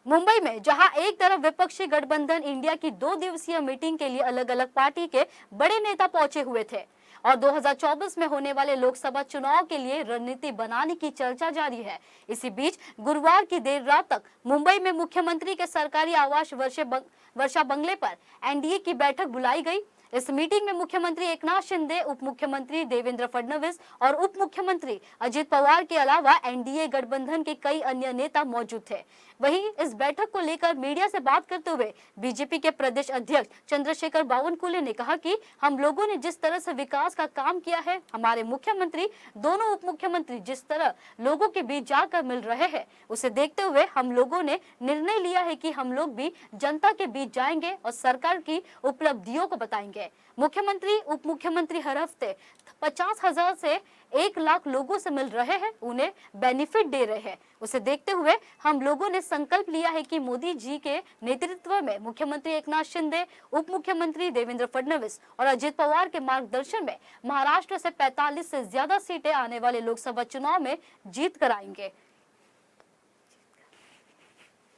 मुंबई में जहां एक तरफ विपक्षी गठबंधन इंडिया की 2 दिवसीय मीटिंग के लिए अलग अलग पार्टी के बड़े नेता पहुंचे हुए थे और 2024 में होने वाले लोकसभा चुनाव के लिए रणनीति बनाने की चर्चा जारी है। इसी बीच गुरुवार की देर रात तक मुंबई में मुख्यमंत्री के सरकारी आवास वर्षा बंगले पर एनडीए की बैठक बुलाई गई। इस मीटिंग में मुख्यमंत्री एकनाथ शिंदे, उप मुख्यमंत्री देवेंद्र फडणवीस और उप मुख्यमंत्री अजित पवार के अलावा एनडीए गठबंधन के कई अन्य नेता मौजूद थे। वहीं इस बैठक को लेकर मीडिया से बात करते हुए बीजेपी के प्रदेश अध्यक्ष चंद्रशेखर बावनकुले ने कहा कि हम लोगों ने जिस तरह से विकास का काम किया है, हमारे मुख्यमंत्री, दोनों उप मुख्यमंत्री जिस तरह लोगों के बीच जाकर मिल रहे हैं, उसे देखते हुए हम लोगों ने निर्णय लिया है कि हम लोग भी जनता के बीच जाएंगे और सरकार की उपलब्धियों को बताएंगे। मुख्यमंत्री, उप मुख्यमंत्री हर हफ्ते 50,000 से 1 लाख लोगों से मिल रहे हैं, उन्हें बेनिफिट दे रहे हैं। उसे देखते हुए हम लोगों ने संकल्प लिया है कि मोदी जी के नेतृत्व में मुख्यमंत्री एकनाथ शिंदे, उप मुख्यमंत्री देवेंद्र फडणवीस और अजित पवार के मार्गदर्शन में महाराष्ट्र से 45 से ज्यादा सीटें आने वाले लोकसभा चुनाव में जीत कर आएंगे।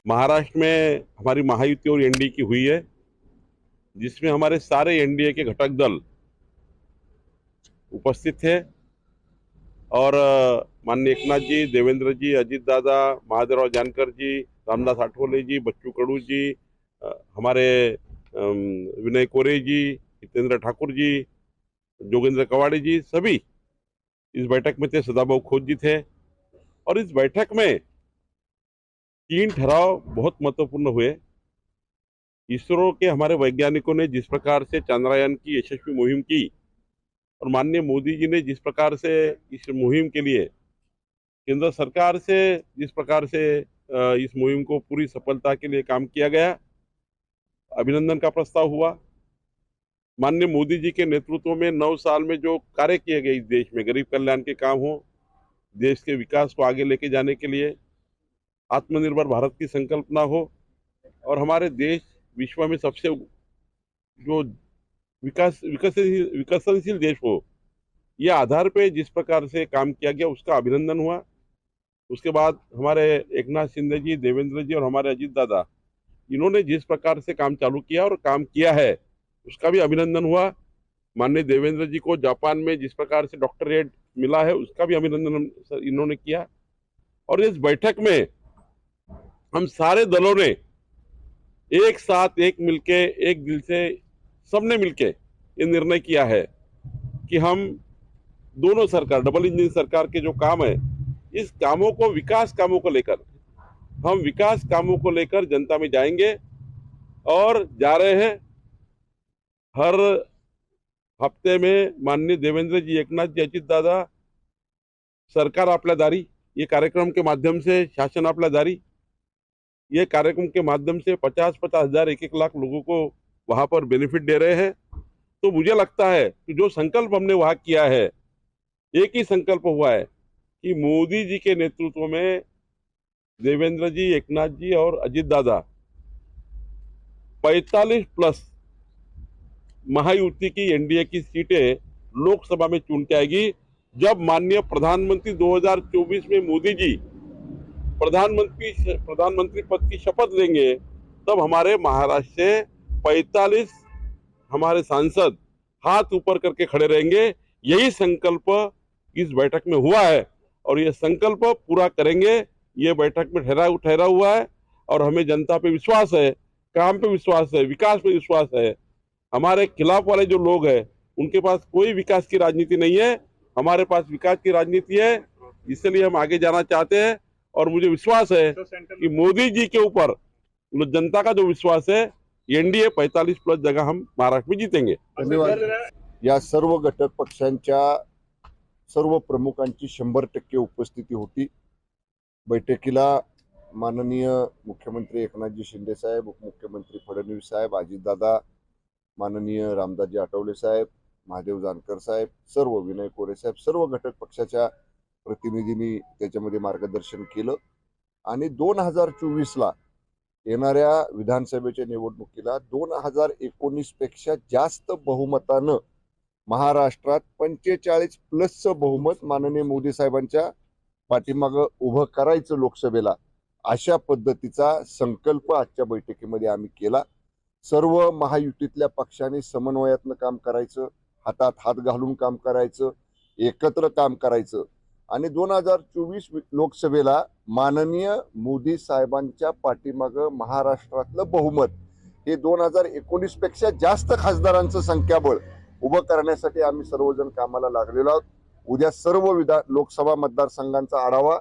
महाराष्ट्र में हमारी महायुति और एनडीए की हुई है, जिसमें हमारे सारे एनडीए के घटक दल उपस्थित थे और माननीय एकनाथ जी, देवेंद्र जी, अजित दादा, महादेवराव जानकर जी, रामदास आठवले जी, बच्चू कडू जी, हमारे विनय कोरे जी, हितेंद्र ठाकुर जी, जोगेंद्र कवाड़े जी, सभी इस बैठक में थे। सदाभाऊ खोत जी थे और इस बैठक में 3 ठराव बहुत महत्वपूर्ण हुए। इसरो के हमारे वैज्ञानिकों ने जिस प्रकार से चंद्रयान की यशस्वी मुहिम की और माननीय मोदी जी ने जिस प्रकार से इस मुहिम के लिए केंद्र सरकार से जिस प्रकार से इस मुहिम को पूरी सफलता के लिए काम किया गया, अभिनंदन का प्रस्ताव हुआ। माननीय मोदी जी के नेतृत्व में 9 साल में जो कार्य किए गए इस देश में, गरीब कल्याण के काम हो, देश के विकास को आगे लेके जाने के लिए आत्मनिर्भर भारत की संकल्पना हो और हमारे देश विश्व में सबसे जो विकसनशील देश हो, यह आधार पे जिस प्रकार से काम किया गया उसका अभिनंदन हुआ। उसके बाद हमारे एकनाथ शिंदे जी, देवेंद्र जी और हमारे अजित दादा, इन्होंने जिस प्रकार से काम चालू किया और काम किया है उसका भी अभिनंदन हुआ। माननीय देवेंद्र जी को जापान में जिस प्रकार से डॉक्टरेट मिला है उसका भी अभिनंदन इन्होंने किया। और इस बैठक में हम सारे दलों ने एक साथ, एक मिलके, एक दिल से सबने मिलके ये निर्णय किया है कि हम दोनों सरकार, डबल इंजन सरकार के जो काम है, इस कामों को, विकास कामों को लेकर, हम विकास कामों को लेकर जनता में जाएंगे और जा रहे हैं। हर हफ्ते में माननीय देवेंद्र जी, एकनाथ जी, अजित दादा, सरकार आपल्या दारी, ये कार्यक्रम के माध्यम से शासन आपल्या दारी, ये कार्यक्रम के माध्यम से 50-50 हजार, 1-1 लाख लोगों को वहां पर बेनिफिट दे रहे हैं। तो मुझे लगता है कि जो संकल्प हमने वहां किया है, एक ही संकल्प हुआ है कि मोदी जी के नेतृत्व में देवेंद्र जी, एकनाथ जी और अजित दादा 45+ महायुति की एनडीए की सीटें लोकसभा में चुन के आएगी। जब माननीय प्रधानमंत्री 2024 में मोदी जी प्रधानमंत्री पद की शपथ लेंगे, तब हमारे महाराष्ट्र से 45 हमारे सांसद हाथ ऊपर करके खड़े रहेंगे। यही संकल्प इस बैठक में हुआ है और ये संकल्प पूरा करेंगे। ये बैठक में ठहरा हुआ है और हमें जनता पे विश्वास है, काम पे विश्वास है, विकास पे विश्वास है। हमारे खिलाफ वाले जो लोग हैं उनके पास कोई विकास की राजनीति नहीं है, हमारे पास विकास की राजनीति है। इसलिए हम आगे जाना चाहते हैं और मुझे विश्वास है कि मोदी जी के ऊपर जनता का जो विश्वास है, एनडीए 45+ जगह हम महाराष्ट्र में जीतेंगे। धन्यवाद। या सर्व घटक पक्षांच्या सर्व प्रमुखांची 100% उपस्थिती होती। बैठकीला माननीय मुख्यमंत्री एकनाथजी शिंदे साहेब, उपमुख्यमंत्री फडणवीस साहेब, अजितदादा, माननीय रामदासजी आठवले साहेब, महादेव जानकर साहेब, सर्व, विनय कोरे साहेब, सर्व घटक पक्षाच्या प्रतिनिधींनी त्याच्यामध्ये मार्गदर्शन केलं आणि 2024ला येणाऱ्या विधानसभेच्या निवडणुकीला 2019 पेक्षा जास्त बहुमतानं महाराष्ट्रात 45+ बहुमत माननीय मोदी साहेबांच्या पाठीमागं उभं करायचं लोकसभेला, अशा पद्धतीचा संकल्प आजच्या बैठकीमध्ये आम्ही केला. सर्व महायुतीतल्या पक्षांनी समन्वयातनं काम करायचं, हातात हात घालून काम करायचं, एकत्र काम करायचं आणि 2024 लोकसभेला माननीय मोदी साहेबांच्या पाठीमागं महाराष्ट्रातलं बहुमत हे 2019 पेक्षा जास्त खासदारांचं संख्याबळ उभं करण्यासाठी आम्ही सर्वजण कामाला लागलेलो आहोत. उद्या सर्व लोकसभा मतदारसंघांचा आढावा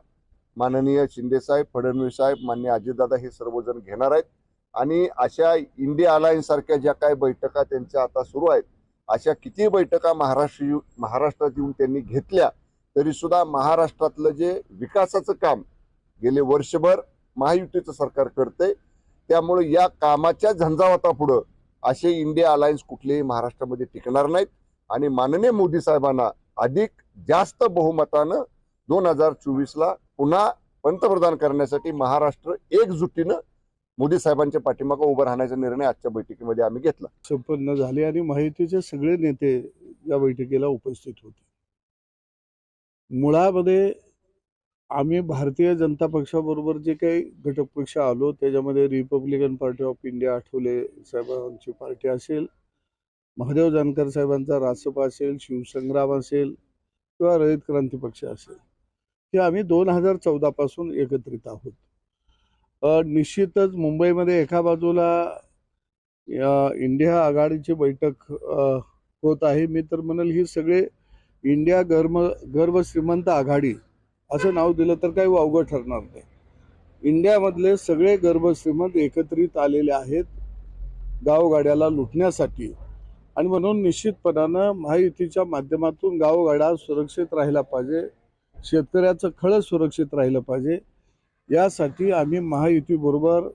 माननीय शिंदे साहेब, फडणवीस साहेब, माननीय अजितदादा हे सर्वजण घेणार आहेत आणि अशा इंडिया अलायन्स सारख्या ज्या काही बैठका त्यांच्या आता सुरू आहेत, अशा किती बैठका महाराष्ट्रात येऊन त्यांनी घेतल्या तरी सुद्धा महाराष्ट्रातलं जे विकासाचं काम गेले वर्षभर महायुतीचं सरकार करते, त्यामुळे या कामाच्या झंझावातापुढं असे इंडिया अलायन्स कुठलेही महाराष्ट्रामध्ये टिकणार नाहीत आणि माननीय मोदी साहेबांना अधिक जास्त बहुमतानं 2024ला पुन्हा पंतप्रधान करण्यासाठी महाराष्ट्र एकजुटीनं मोदी साहेबांच्या पाठीमागे उभं राहण्याचा निर्णय आजच्या बैठकीमध्ये आम्ही घेतला. संपन्न झाले आणि माहितीचे सगळे नेते या बैठकीला उपस्थित होते. मुळामध्ये आम्ही भारतीय जनता पक्षाबरोबर जे काही घटक पक्ष आलो त्याच्यामध्ये Republican party of India, Athawale साहेबांची पार्टी असेल, महादेव जानकर साहेबांचा रासप असेल, शिवसंग्राम असेल किंवा रयत क्रांती पक्ष असेल, हे आम्ही 2014 पासून एकत्रित आहोत. निश्चितच मुंबईमध्ये एका बाजूला इंडिया आघाडीची बैठक होत आहे. मी तर म्हणेल ही सगळे इंडिया गर्व श्रीमंत आघाडी असं नाव दिलं तर काही वावगं ठरणार नाही. इंडियामधले सगळे गर्व श्रीमंत एकत्रित आलेले आहेत गावगाड्याला लुटण्यासाठी आणि म्हणून निश्चितपणानं महायुतीच्या माध्यमातून गावगाडा सुरक्षित राहिला पाहिजे, शेतकऱ्याचं खळं सुरक्षित राहिलं पाहिजे, यासाठी आम्ही महायुतीबरोबर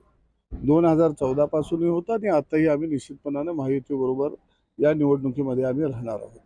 2014 पासूनही होता आणि आताही आम्ही निश्चितपणानं महायुतीबरोबर या निवडणुकीमध्ये आम्ही राहणार आहोत.